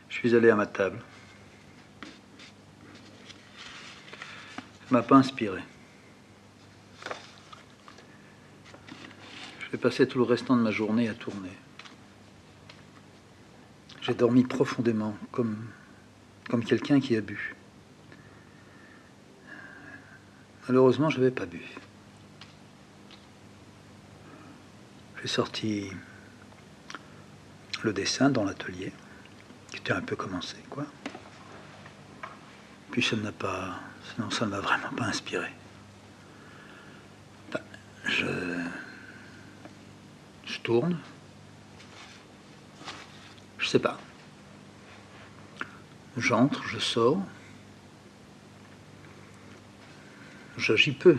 Je suis allé à ma table. Ça m'a pas inspiré. Je vais passer tout le restant de ma journée à tourner. J'ai dormi profondément, comme quelqu'un qui a bu. Malheureusement, je n'avais pas bu. J'ai sorti le dessin dans l'atelier, qui était un peu commencé, quoi. Puis ça ne m'a vraiment pas inspiré. Enfin, je tourne. Je sais pas. J'entre, je sors. J'agis peu.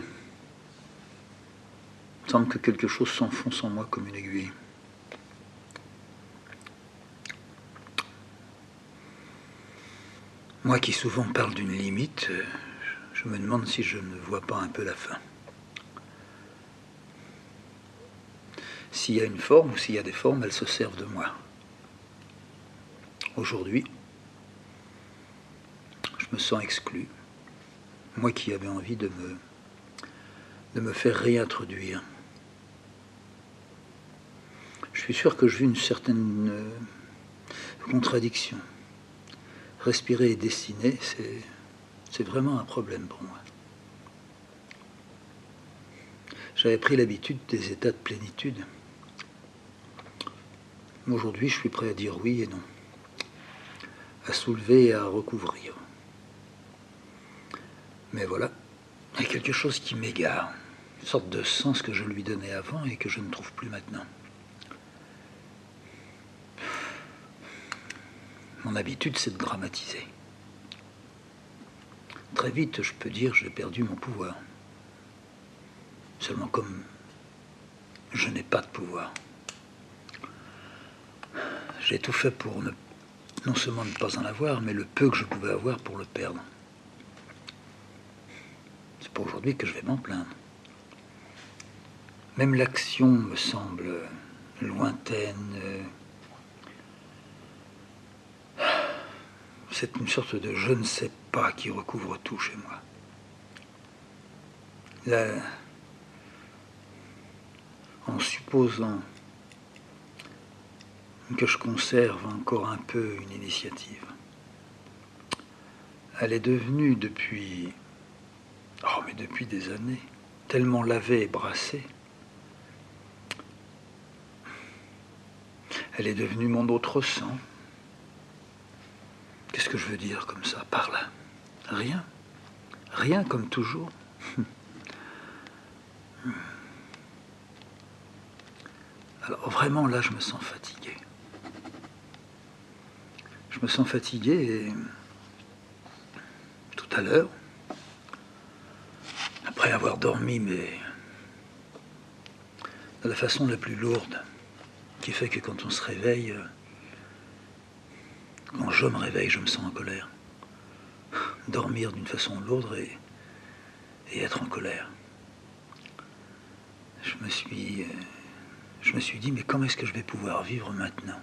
Il me semble que quelque chose s'enfonce en moi comme une aiguille. Moi qui souvent parle d'une limite, je me demande si je ne vois pas un peu la fin. S'il y a une forme ou s'il y a des formes, elles se servent de moi. Aujourd'hui, je me sens exclu. Moi qui avais envie de me faire réintroduire. Je suis sûr que je vis une certaine contradiction. Respirer et dessiner, c'est vraiment un problème pour moi. J'avais pris l'habitude des états de plénitude. Aujourd'hui, je suis prêt à dire oui et non, à soulever et à recouvrir. Mais voilà, il y a quelque chose qui m'égare, une sorte de sens que je lui donnais avant et que je ne trouve plus maintenant. Mon habitude, c'est de dramatiser. Très vite, je peux dire j'ai perdu mon pouvoir. Seulement comme je n'ai pas de pouvoir, j'ai tout fait pour non seulement ne pas en avoir, mais le peu que je pouvais avoir pour le perdre. C'est pas aujourd'hui que je vais m'en plaindre. Même l'action me semble lointaine. C'est une sorte de je ne sais pas qui recouvre tout chez moi. Là, en supposant que je conserve encore un peu une initiative, elle est devenue depuis des années, tellement lavée et brassée. Elle est devenue mon autre sang. Qu'est-ce que je veux dire comme ça, par là? Rien. Rien comme toujours. Alors vraiment, là, je me sens fatigué. Je me sens fatigué et tout à l'heure, après avoir dormi, mais de la façon la plus lourde, qui fait que quand on se réveille, quand je me réveille, je me sens en colère. Dormir d'une façon lourde et être en colère. Je me suis dit, mais comment est-ce que je vais pouvoir vivre maintenant?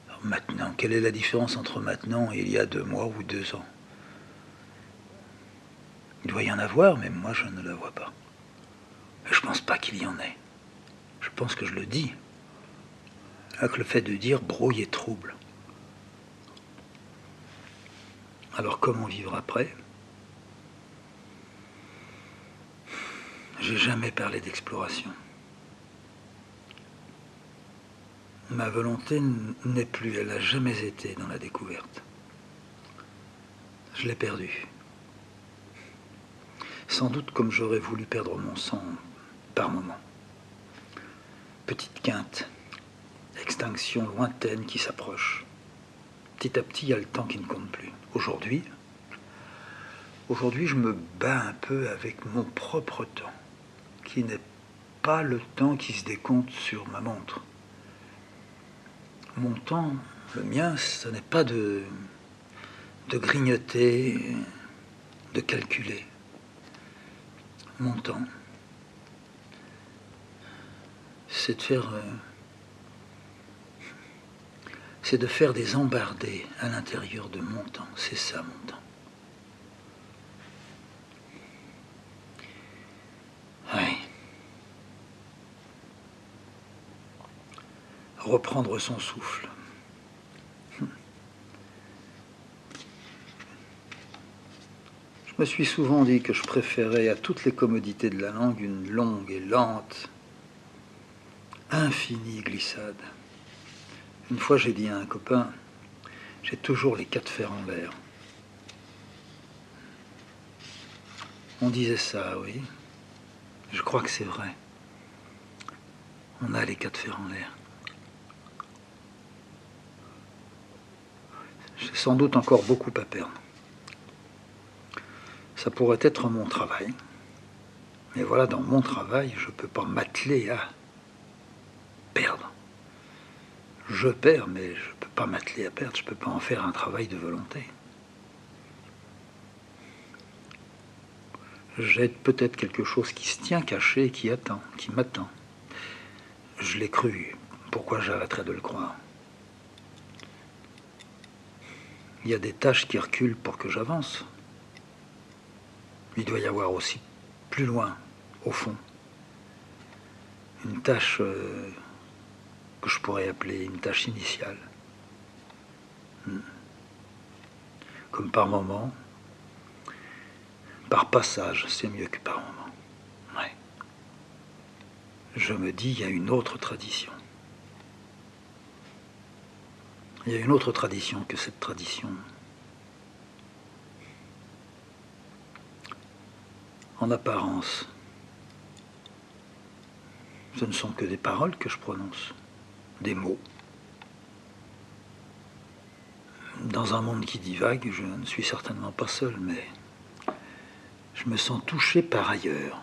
Alors maintenant, quelle est la différence entre maintenant et il y a 2 mois ou 2 ans? Il doit y en avoir, mais moi je ne la vois pas. Je ne pense pas qu'il y en ait. Je pense que je le dis. Avec le fait de dire brouille et trouble. Alors comment vivre après? J'ai jamais parlé d'exploration. Ma volonté n'est plus, elle n'a jamais été dans la découverte. Je l'ai perdue. Sans doute comme j'aurais voulu perdre mon sang par moments. Petite quinte, extinction lointaine qui s'approche. Petit à petit, il y a le temps qui ne compte plus. Aujourd'hui, je me bats un peu avec mon propre temps, qui n'est pas le temps qui se décompte sur ma montre. Mon temps, le mien, ce n'est pas de grignoter, de calculer. Mon temps, c'est c'est de faire des embardées à l'intérieur de mon temps. C'est ça, mon temps. Oui. Reprendre son souffle. Je me suis souvent dit que je préférais à toutes les commodités de la langue une longue et lente, infinie glissade. Une fois, j'ai dit à un copain, j'ai toujours les quatre fers en l'air. On disait ça, oui. Je crois que c'est vrai. On a les quatre fers en l'air. J'ai sans doute encore beaucoup à perdre. Ça pourrait être mon travail. Mais voilà, dans mon travail, je ne peux pas m'atteler à perdre. Je perds, mais je ne peux pas m'atteler à perdre. Je ne peux pas en faire un travail de volonté. J'ai peut-être quelque chose qui se tient caché, qui attend, qui m'attend. Je l'ai cru. Pourquoi j'arrêterais de le croire? Il y a des tâches qui reculent pour que j'avance. Il doit y avoir aussi plus loin, au fond, une tâche que je pourrais appeler une tâche initiale. Comme par moment, par passage, c'est mieux que par moment. Ouais. Je me dis, il y a une autre tradition. Il y a une autre tradition que cette tradition. En apparence, ce ne sont que des paroles que je prononce, des mots. Dans un monde qui divague, je ne suis certainement pas seul, mais je me sens touché par ailleurs.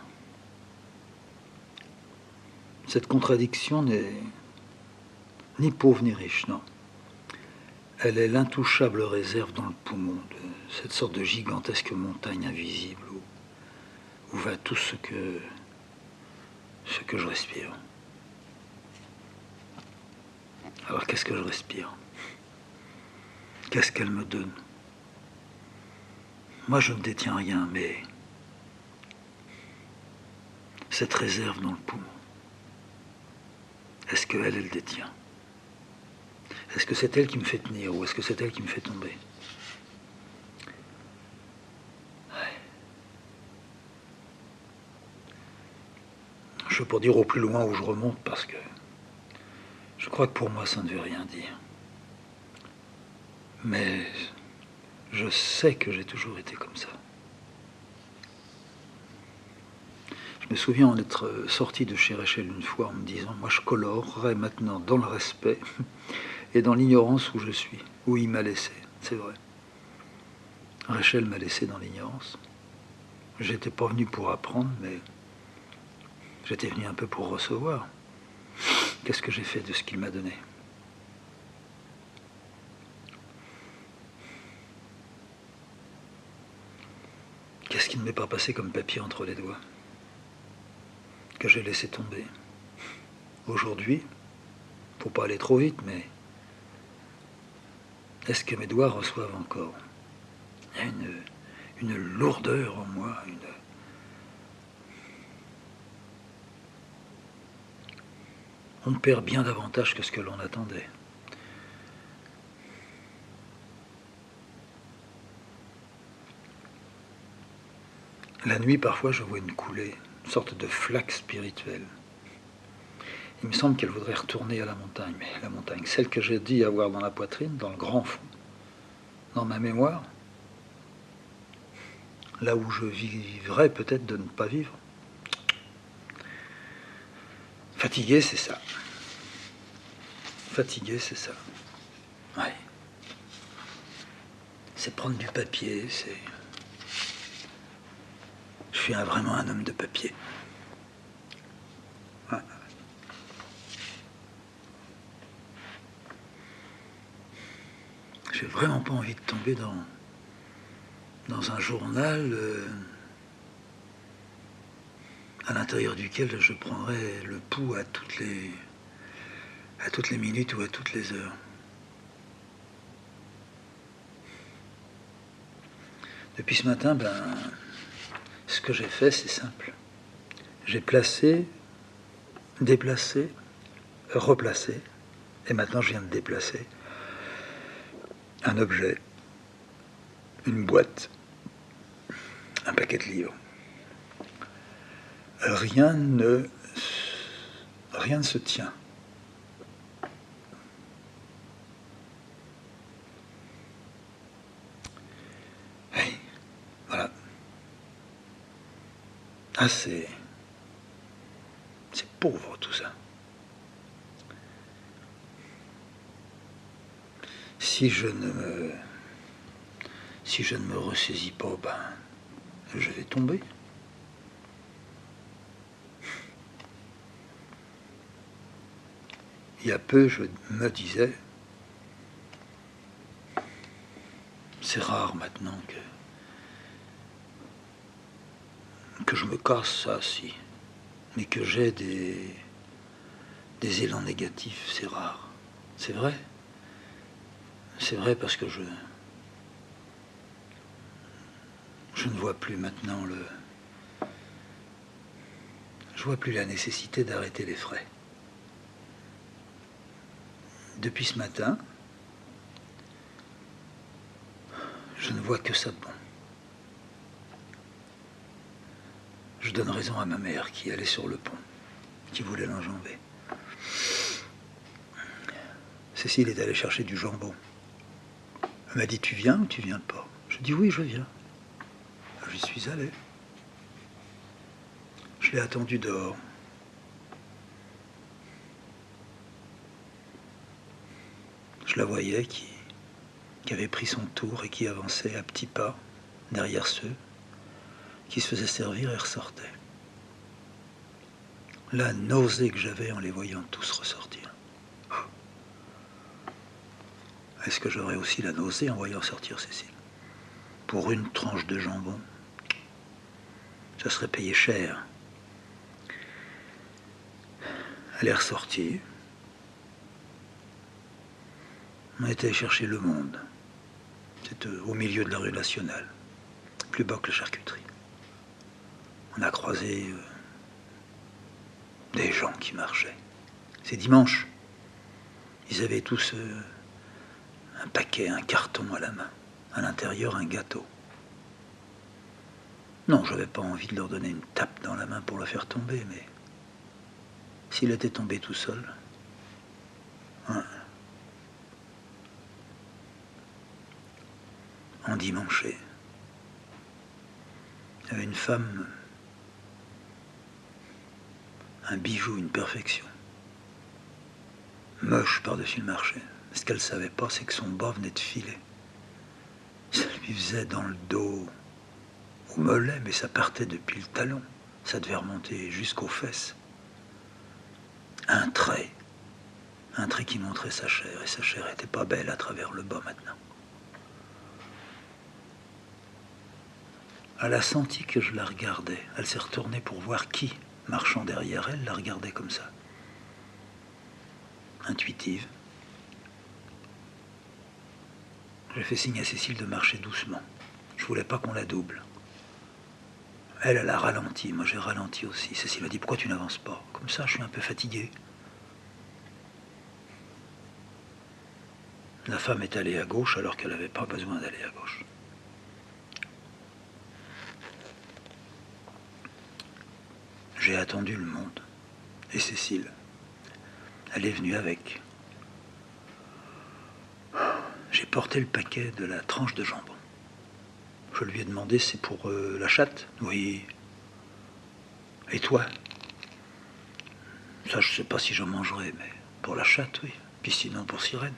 Cette contradiction n'est ni pauvre ni riche, non. Elle est l'intouchable réserve dans le poumon de cette sorte de gigantesque montagne invisible où va tout ce que je respire. Alors qu'est-ce que je respire? Qu'est-ce qu'elle me donne? Moi, je ne détiens rien, mais cette réserve dans le poumon, est-ce qu'elle, elle détient? Est-ce que c'est elle qui me fait tenir ou est-ce que c'est elle qui me fait tomber? Je peux dire au plus loin où je remonte parce que je crois que pour moi, ça ne veut rien dire. Mais je sais que j'ai toujours été comme ça. Je me souviens en être sorti de chez Rachel une fois en me disant, moi je colorerai maintenant dans le respect et dans l'ignorance où je suis, où il m'a laissé, c'est vrai. Rachel m'a laissé dans l'ignorance. J'étais pas venu pour apprendre, mais j'étais venu un peu pour recevoir. Qu'est-ce que j'ai fait de ce qu'il m'a donné? Qu'est-ce qui ne m'est pas passé comme papier entre les doigts? Que j'ai laissé tomber. Aujourd'hui, faut pas aller trop vite, mais est-ce que mes doigts reçoivent encore? Il y a une lourdeur en moi, on perd bien davantage que ce que l'on attendait. La nuit, parfois, je vois une coulée, une sorte de flaque spirituelle. Il me semble qu'elle voudrait retourner à la montagne, mais la montagne, celle que j'ai dit avoir dans la poitrine, dans le grand fond, dans ma mémoire, là où je vivrais peut-être de ne pas vivre. Fatigué, c'est ça. Fatigué, c'est ça. Ouais. C'est prendre du papier, c'est... Je suis vraiment un homme de papier. Ouais. J'ai vraiment pas envie de tomber dans un journal à l'intérieur duquel je prendrais le pouls à toutes les minutes ou à toutes les heures. Depuis ce matin, ce que j'ai fait, c'est simple. J'ai placé, déplacé, replacé, et maintenant je viens de déplacer un objet, une boîte, un paquet de livres. Rien ne se tient. Oui, voilà. Ah, c'est pauvre tout ça. Si je ne me ressaisis pas, je vais tomber. Il y a peu, je me disais, c'est rare maintenant que je me casse, ça, si. Mais que j'ai des élans négatifs, c'est rare. C'est vrai. C'est vrai parce que je ne vois plus maintenant je vois plus la nécessité d'arrêter les frais. Depuis ce matin, je ne vois que ça de bon. Je donne raison à ma mère qui allait sur le pont, qui voulait l'enjamber. Cécile est allée chercher du jambon. Elle m'a dit, tu viens ou tu viens pas? Je dis, oui, je viens. J'y suis allé. Je l'ai attendu dehors. Je la voyais qui avait pris son tour et qui avançait à petits pas derrière ceux qui se faisaient servir et ressortaient. La nausée que j'avais en les voyant tous ressortir. Est-ce que j'aurais aussi la nausée en voyant sortir Cécile? Pour une tranche de jambon, ça serait payé cher. Elle est ressortie. On a été chercher Le Monde. C'était au milieu de la rue nationale, plus bas que la charcuterie. On a croisé des gens qui marchaient. C'est dimanche. Ils avaient tous un paquet, un carton à la main. À l'intérieur, un gâteau. Non, j'avais pas envie de leur donner une tape dans la main pour le faire tomber, mais s'il était tombé tout seul... Hein. En dimanche, il y avait une femme, un bijou, une perfection. Moche par-dessus le marché. Ce qu'elle savait pas, c'est que son bas venait de filer. Ça lui faisait dans le dos, au mollet, mais ça partait depuis le talon. Ça devait remonter jusqu'aux fesses. Un trait qui montrait sa chair, et sa chair était pas belle à travers le bas maintenant. Elle a senti que je la regardais. Elle s'est retournée pour voir qui, marchant derrière elle, la regardait comme ça. Intuitive. J'ai fait signe à Cécile de marcher doucement. Je voulais pas qu'on la double. Elle a ralenti. Moi, j'ai ralenti aussi. Cécile a dit, pourquoi tu n'avances pas? Comme ça, je suis un peu fatigué. La femme est allée à gauche alors qu'elle n'avait pas besoin d'aller à gauche. J'ai attendu Le Monde. Et Cécile, elle est venue avec. J'ai porté le paquet de la tranche de jambon. Je lui ai demandé, c'est pour la chatte? Oui. Et toi? Ça, je sais pas si j'en mangerai, mais pour la chatte, oui. Puis sinon, pour Sirène.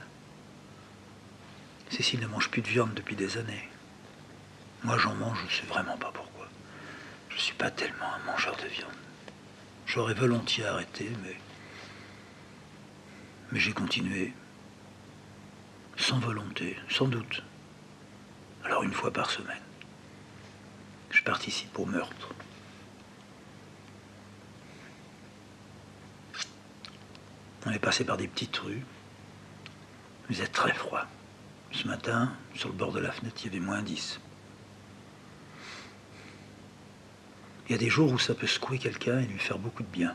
Cécile ne mange plus de viande depuis des années. Moi, j'en mange, je sais vraiment pas pourquoi. Je suis pas tellement un mangeur de viande. J'aurais volontiers arrêté, mais j'ai continué. Sans volonté, sans doute. Alors une fois par semaine. Je participe au meurtre. On est passé par des petites rues. Il faisait très froid. Ce matin, sur le bord de la fenêtre, il y avait -10. Il y a des jours où ça peut secouer quelqu'un et lui faire beaucoup de bien.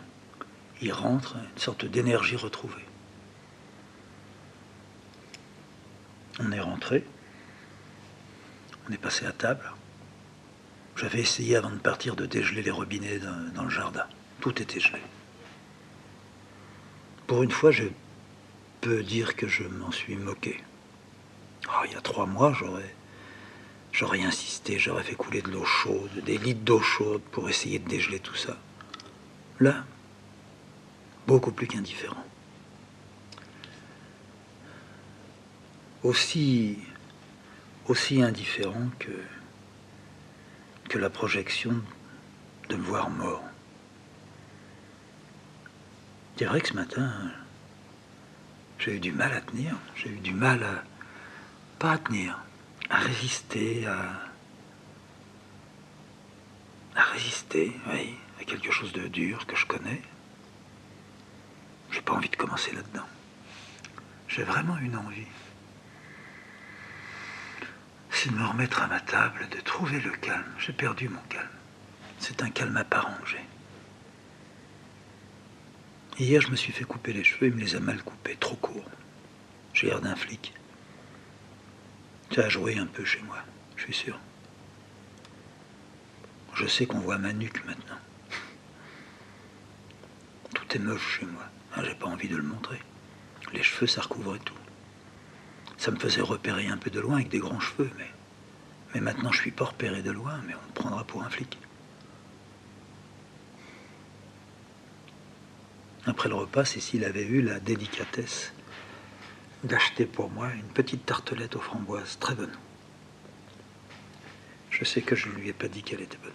Il rentre, une sorte d'énergie retrouvée. On est rentré, on est passé à table. J'avais essayé avant de partir de dégeler les robinets dans le jardin. Tout était gelé. Pour une fois, je peux dire que je m'en suis moqué. Oh, il y a 3 mois, j'aurais insisté, j'aurais fait couler de l'eau chaude, des litres d'eau chaude pour essayer de dégeler tout ça. Là, beaucoup plus qu'indifférent. Aussi indifférent que la projection de me voir mort. C'est vrai que ce matin, j'ai eu du mal à tenir, j'ai eu du mal pas à tenir, à résister, oui, à quelque chose de dur que je connais. J'ai pas envie de commencer là-dedans. J'ai vraiment une envie. C'est de me remettre à ma table, de trouver le calme. J'ai perdu mon calme. C'est un calme apparent que j'ai. Hier, je me suis fait couper les cheveux, il me les a mal coupés, trop courts. J'ai l'air d'un flic. Ça a joué un peu chez moi, je suis sûr. Je sais qu'on voit ma nuque maintenant. Tout est moche chez moi. J'ai pas envie de le montrer. Les cheveux, ça recouvrait tout. Ça me faisait repérer un peu de loin avec des grands cheveux, mais maintenant je suis pas repéré de loin, mais on me prendra pour un flic. Après le repas, Cécile avait eu la délicatesse d'acheter pour moi une petite tartelette aux framboises, très bonne. Je sais que je ne lui ai pas dit qu'elle était bonne.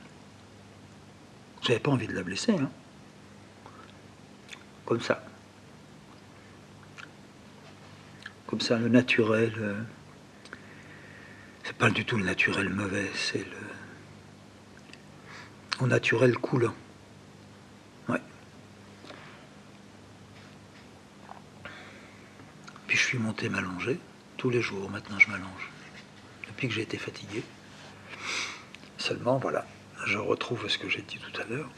J'avais pas envie de la blesser, hein. Comme ça. Comme ça, le naturel, c'est pas du tout le naturel mauvais, c'est au naturel coulant. Ouais. Puis je suis monté m'allonger. Tous les jours, maintenant, je m'allonge. Depuis que j'ai été fatigué. Seulement, voilà, je retrouve ce que j'ai dit tout à l'heure.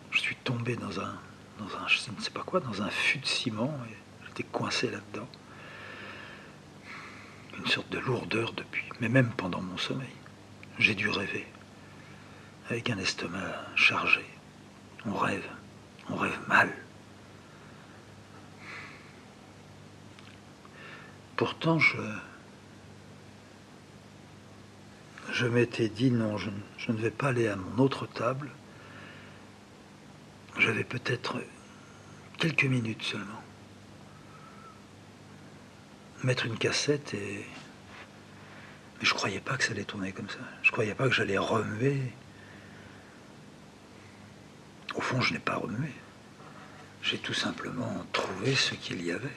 Je suis tombé dans un, je ne sais pas quoi, dans un fût de ciment, et j'étais coincé là-dedans. Une sorte de lourdeur depuis, mais même pendant mon sommeil. J'ai dû rêver, avec un estomac chargé. On rêve mal. Pourtant, je m'étais dit non, je ne vais pas aller à mon autre table. J'avais peut-être quelques minutes seulement. Mettre une cassette mais je croyais pas que ça allait tourner comme ça. Je croyais pas que j'allais remuer. Au fond, je n'ai pas remué. J'ai tout simplement trouvé ce qu'il y avait.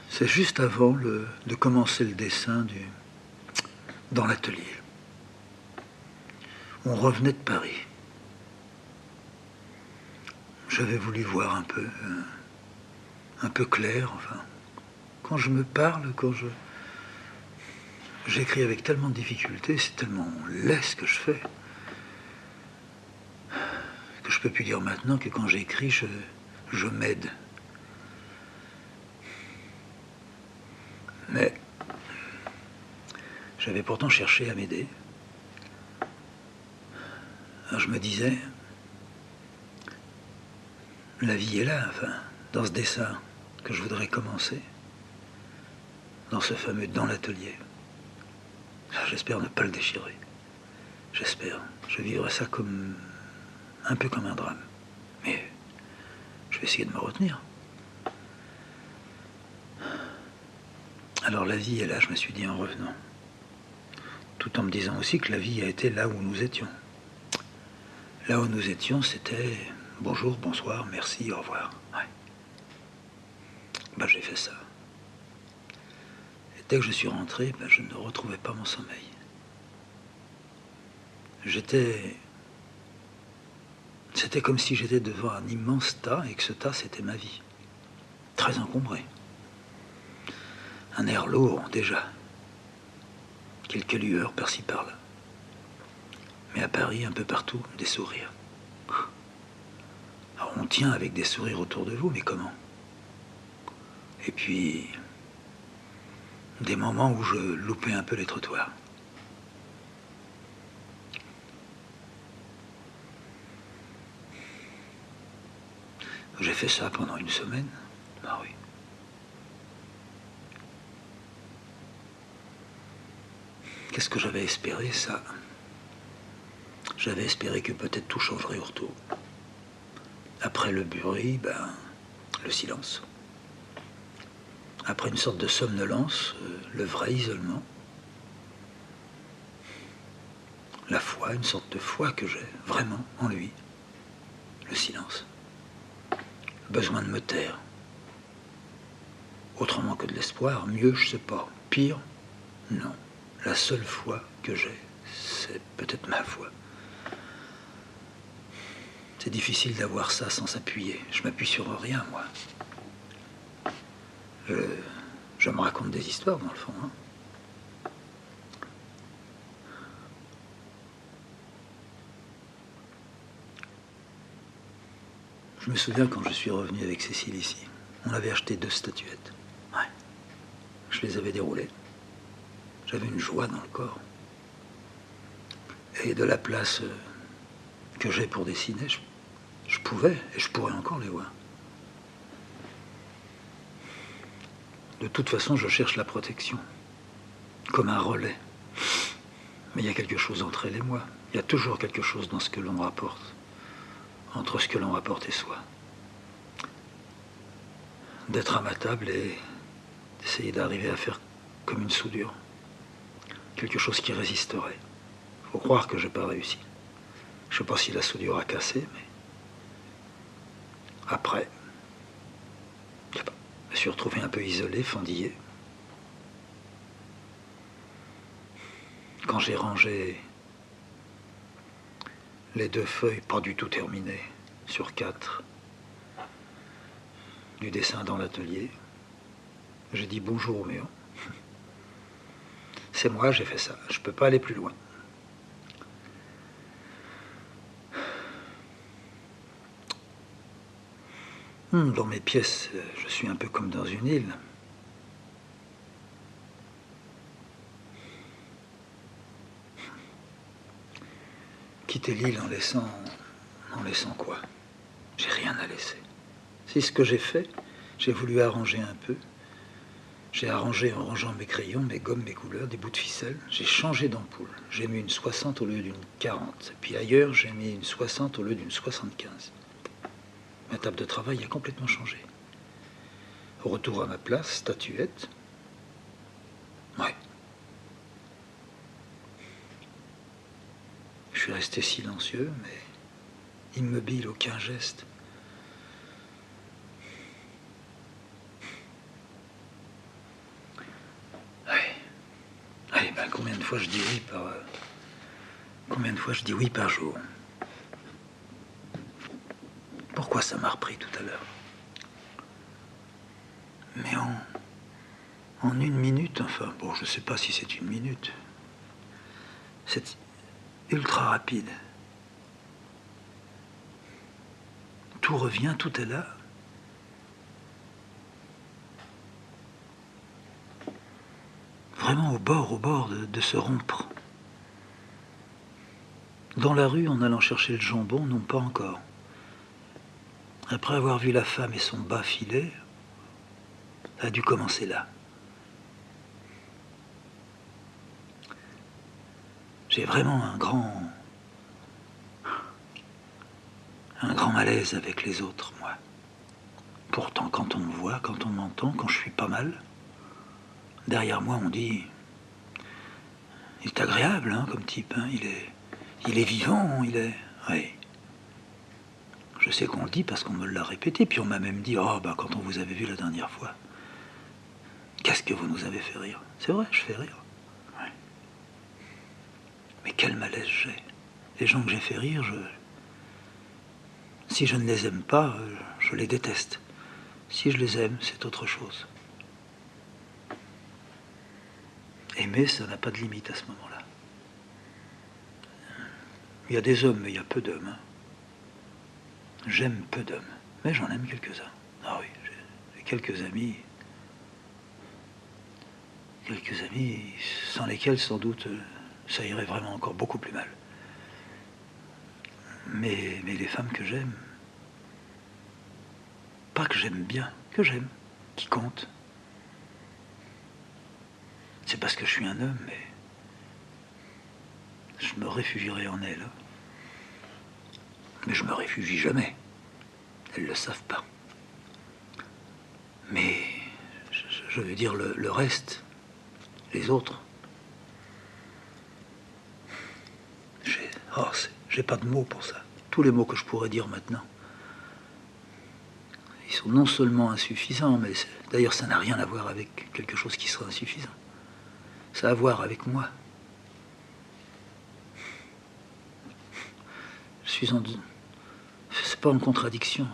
C'est juste avant de commencer le dessin dans l'atelier. On revenait de Paris. J'avais voulu voir un peu clair, enfin. Quand je me parle, j'écris avec tellement de difficulté, c'est tellement laid ce que je fais, que je peux plus dire maintenant que quand j'écris, je m'aide. Mais j'avais pourtant cherché à m'aider. Alors je me disais, la vie est là, enfin, dans ce dessin que je voudrais commencer, dans ce fameux dans l'atelier. J'espère ne pas le déchirer. J'espère. Je vivrai ça un peu comme un drame. Mais je vais essayer de me retenir. Alors la vie est là, je me suis dit en revenant. Tout en me disant aussi que la vie a été là où nous étions. Là où nous étions, c'était bonjour, bonsoir, merci, au revoir. Ouais. J'ai fait ça. Et dès que je suis rentré, je ne retrouvais pas mon sommeil. J'étais C'était comme si j'étais devant un immense tas et que ce tas, c'était ma vie. Très encombré. Un air lourd, déjà. Quelques lueurs par-ci par-là. Mais à Paris, un peu partout, des sourires. Alors on tient avec des sourires autour de vous, mais comment? Et puis, des moments où je loupais un peu les trottoirs. J'ai fait ça pendant une semaine. Ah oui. Qu'est-ce que j'avais espéré, ça? J'avais espéré que peut-être tout changerait au retour. Après le bruit, le silence. Après une sorte de somnolence, le vrai isolement. La foi, une sorte de foi que j'ai vraiment en lui. Le silence. Le besoin de me taire. Autrement que de l'espoir, mieux, je sais pas. Pire, non. La seule foi que j'ai, c'est peut-être ma foi. C'est difficile d'avoir ça sans s'appuyer. Je m'appuie sur rien, moi. Je me raconte des histoires, dans le fond. Hein. Je me souviens quand je suis revenu avec Cécile ici. On avait acheté 2 statuettes. Ouais. Je les avais déroulées. J'avais une joie dans le corps. Et de la place que j'ai pour dessiner, je pouvais, et je pourrais encore les voir. De toute façon, je cherche la protection, comme un relais. Mais il y a quelque chose entre elle et moi. Il y a toujours quelque chose dans ce que l'on rapporte, entre ce que l'on rapporte et soi. D'être à ma table et d'essayer d'arriver à faire comme une soudure. Quelque chose qui résisterait. Faut croire que j'ai pas réussi. Je sais pas si la soudure a cassé, mais... Après, je sais pas, je me suis retrouvé un peu isolé, fendillé. Quand j'ai rangé les 2 feuilles, pas du tout terminées, sur 4, du dessin dans l'atelier, j'ai dit bonjour Roméo. C'est moi, j'ai fait ça. Je peux pas aller plus loin. Dans mes pièces, je suis un peu comme dans une île. Quitter l'île en laissant quoi? J'ai rien à laisser. C'est ce que j'ai fait. J'ai voulu arranger un peu. J'ai arrangé en rangeant mes crayons, mes gommes, mes couleurs, des bouts de ficelle. J'ai changé d'ampoule. J'ai mis une 60 au lieu d'une 40. Puis ailleurs, j'ai mis une 60 au lieu d'une 75. Ma table de travail a complètement changé. Retour à ma place, statuette. Ouais. Je suis resté silencieux, mais immobile, aucun geste. Combien de fois je dis oui par... Combien de fois je dis oui par jour? Pourquoi ça m'a repris tout à l'heure? Mais en une minute, enfin, bon, je sais pas si c'est une minute. C'est ultra rapide. Tout revient, tout est là. Vraiment au bord de se rompre. Dans la rue, en allant chercher le jambon, non pas encore. Après avoir vu la femme et son bas filet, ça a dû commencer là. J'ai vraiment un grand malaise avec les autres, moi. Pourtant, quand on me voit, quand on m'entend, quand je suis pas mal, derrière moi, on dit... Il est agréable, hein, comme type. Hein, il est vivant, il est... Oui. Je sais qu'on le dit parce qu'on me l'a répété. Puis on m'a même dit, oh, quand on vous avait vu la dernière fois, qu'est-ce que vous nous avez fait rire? C'est vrai, je fais rire. Ouais. Mais quel malaise j'ai. Les gens que j'ai fait rire, Si je ne les aime pas, je les déteste. Si je les aime, c'est autre chose. Aimer, ça n'a pas de limite à ce moment-là. Il y a des hommes, mais il y a peu d'hommes. Hein. J'aime peu d'hommes, mais j'en aime quelques-uns. Ah oui, j'ai quelques amis sans lesquels, sans doute, ça irait vraiment encore beaucoup plus mal. Mais les femmes que j'aime, pas que j'aime bien, que j'aime, qui comptent, c'est parce que je suis un homme, mais je me réfugierai en elles. Mais je me réfugie jamais. Elles ne le savent pas. Mais je veux dire le reste, les autres. J'ai pas de mots pour ça. Tous les mots que je pourrais dire maintenant, ils sont non seulement insuffisants, mais d'ailleurs ça n'a rien à voir avec quelque chose qui serait insuffisant. Ça a à voir avec moi. C'est pas en contradiction,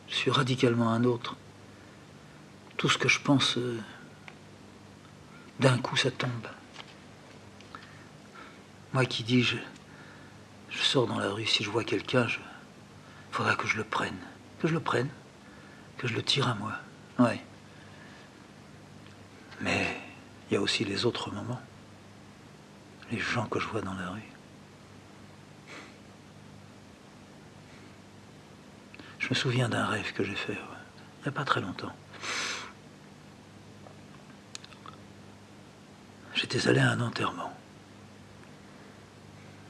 je suis radicalement un autre. Tout ce que je pense, d'un coup ça tombe. Moi qui dis, je sors dans la rue, si je vois quelqu'un, il faudra que je le prenne. Que je le tire à moi. Ouais. Mais il y a aussi les autres moments. Les gens que je vois dans la rue. Je me souviens d'un rêve que j'ai fait, il n'y a pas très longtemps. J'étais allé à un enterrement.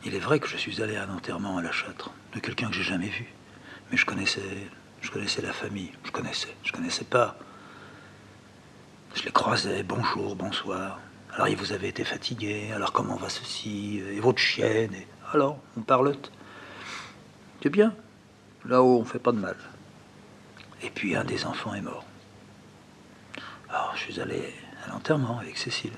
Il est vrai que je suis allé à un enterrement à La Châtre, de quelqu'un que j'ai jamais vu. Mais je connaissais la famille. Je connaissais pas. Je les croisais, bonjour, bonsoir. Alors, vous avez été fatigué, alors comment va ceci, et votre chienne, et alors, on parlote. C'est bien, là-haut, on fait pas de mal. Et puis, un des enfants est mort. Alors, je suis allé à l'enterrement avec Cécile.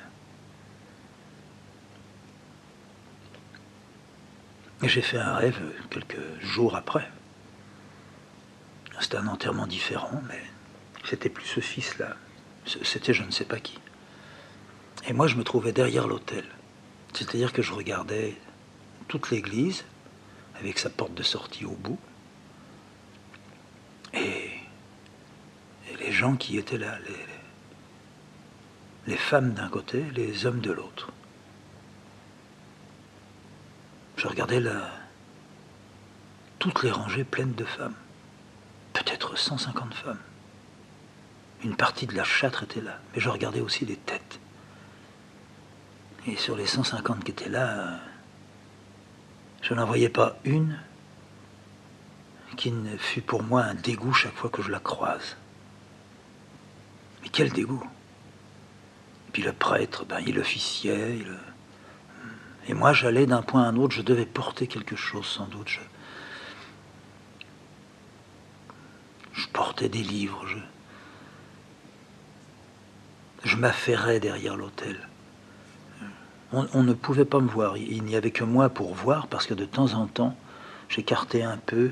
Et j'ai fait un rêve quelques jours après. C'était un enterrement différent, mais c'était plus ce fils-là. C'était je ne sais pas qui. Et moi, je me trouvais derrière l'autel. C'est-à-dire que je regardais toute l'église, avec sa porte de sortie au bout, et les gens qui étaient là, les femmes d'un côté, les hommes de l'autre. Je regardais toutes les rangées pleines de femmes. Peut-être 150 femmes. Une partie de la châtre était là, mais je regardais aussi les têtes. Et sur les 150 qui étaient là, je n'en voyais pas une qui ne fût pour moi un dégoût chaque fois que je la croise. Mais quel dégoût! Puis le prêtre, il officiait, et moi j'allais d'un point à un autre, je devais porter quelque chose sans doute. Je portais des livres, je m'affairais derrière l'autel. On ne pouvait pas me voir, il n'y avait que moi pour voir, parce que de temps en temps, j'écartais un peu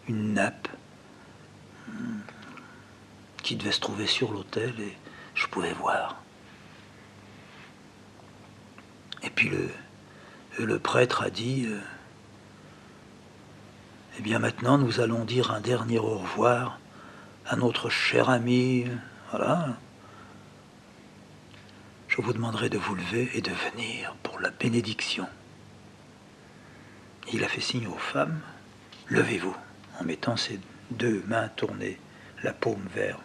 une nappe qui devait se trouver sur l'autel, et je pouvais voir. Et puis le prêtre a dit, eh bien maintenant nous allons dire un dernier au revoir à notre cher ami, voilà. Je vous demanderai de vous lever et de venir pour la bénédiction. Il a fait signe aux femmes, levez-vous, en mettant ses deux mains tournées, la paume vers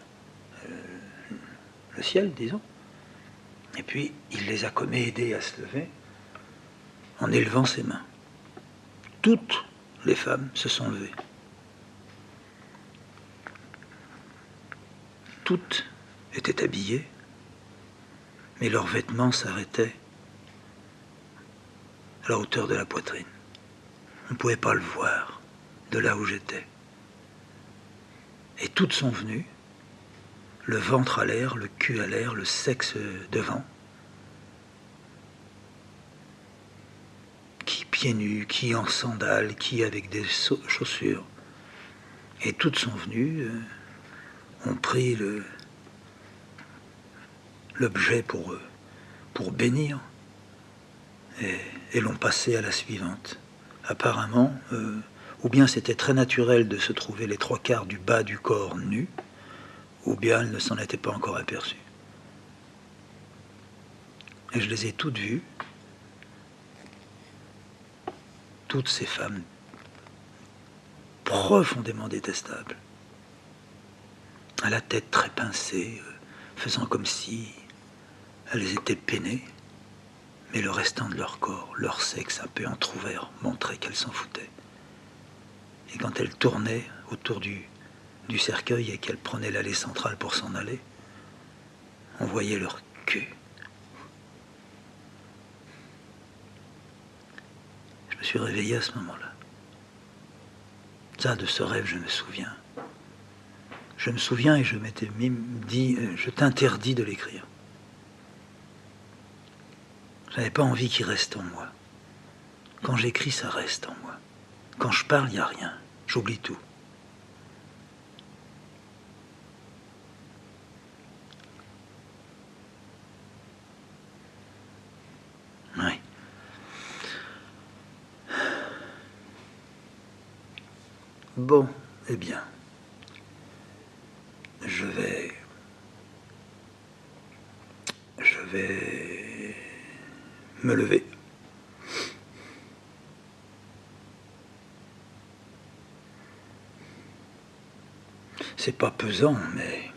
le ciel, disons. Et puis il les a comme aidées à se lever en élevant ses mains. Toutes les femmes se sont levées. Toutes étaient habillées, mais leurs vêtements s'arrêtaient à la hauteur de la poitrine. On ne pouvait pas le voir de là où j'étais. Et toutes sont venues, le ventre à l'air, le cul à l'air, le sexe devant, qui pieds nus, qui en sandales, qui avec des chaussures. Et toutes sont venues, ont pris l'objet pour bénir, et l'ont passé à la suivante. Apparemment, ou bien c'était très naturel de se trouver les 3/4 du bas du corps nu, ou bien elle ne s'en était pas encore aperçue. Et je les ai toutes vues, toutes ces femmes profondément détestables, à la tête très pincée, faisant comme si elles étaient peinées, mais le restant de leur corps, leur sexe un peu entrouvert, montrait qu'elles s'en foutaient. Et quand elles tournaient autour du cercueil et qu'elles prenaient l'allée centrale pour s'en aller, on voyait leur queue. Je me suis réveillé à ce moment-là. Ça, de ce rêve, je me souviens. Je me souviens et je m'étais même dit, je t'interdis de l'écrire. Je n'avais pas envie qu'il reste en moi. Quand j'écris, ça reste en moi. Quand je parle, il n'y a rien. J'oublie tout. Oui. Bon, eh bien, je vais me lever. C'est pas pesant, mais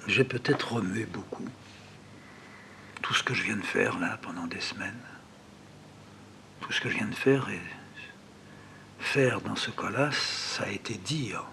j'ai peut-être remué beaucoup. Tout ce que je viens de faire là pendant des semaines, tout ce que je viens de faire, et faire dans ce cas-là, ça a été dire.